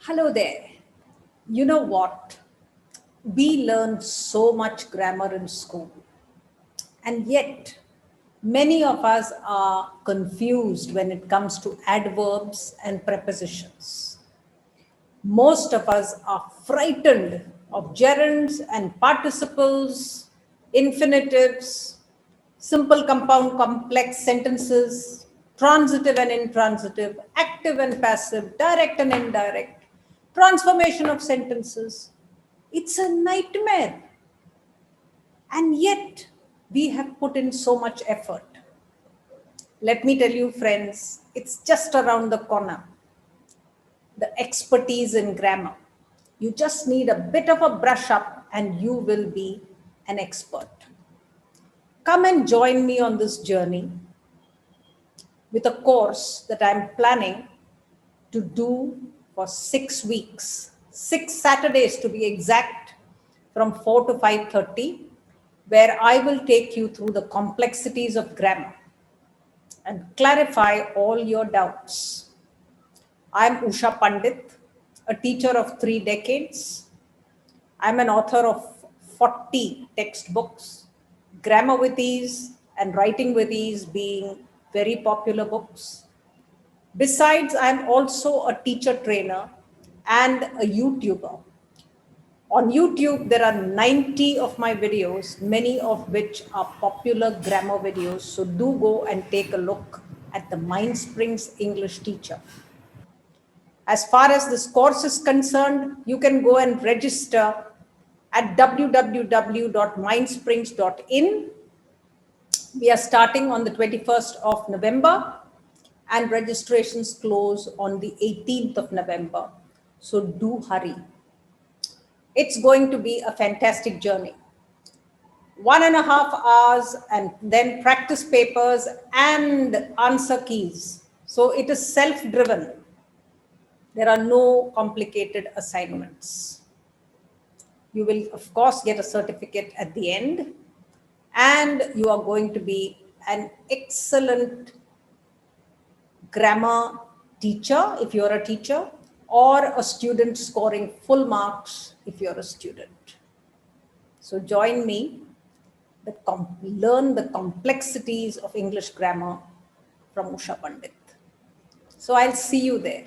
Hello there. You know what? We learn so much grammar in school, and yet many of us are confused when it comes to adverbs and prepositions. Most of us are frightened of gerunds and participles, infinitives, simple, compound, complex sentences, transitive and intransitive, active and passive, direct and indirect, transformation of sentences. It's a nightmare. And yet, we have put in so much effort. Let me tell you, friends, it's just around the corner. The expertise in grammar. You just need a bit of a brush up and you will be an expert. Come and join me on this journey with a course that I'm planning to do for 6 weeks, 6 Saturdays to be exact, from 4 to 5:30, where I will take you through the complexities of grammar and clarify all your doubts. I'm Usha Pandit, a teacher of 3 decades. I'm an author of 40 textbooks, Grammar with Ease and Writing with Ease being very popular books. Besides, I'm also a teacher trainer and a YouTuber. On YouTube, there are 90 of my videos, many of which are popular grammar videos. So do go and take a look at the MindSprings English Teacher. As far as this course is concerned, you can go and register at www.mindsprings.in. We are starting on the 21st of November and registrations close on the 18th of November. So do hurry. It's going to be a fantastic journey. 1.5 hours and then practice papers and answer keys. So it is self-driven. There are no complicated assignments. You will, of course, get a certificate at the end, and you are going to be an excellent grammar teacher if you're a teacher, or a student scoring full marks if you're a student. So join me, learn the complexities of English grammar from Usha Pandit. So I'll see you there.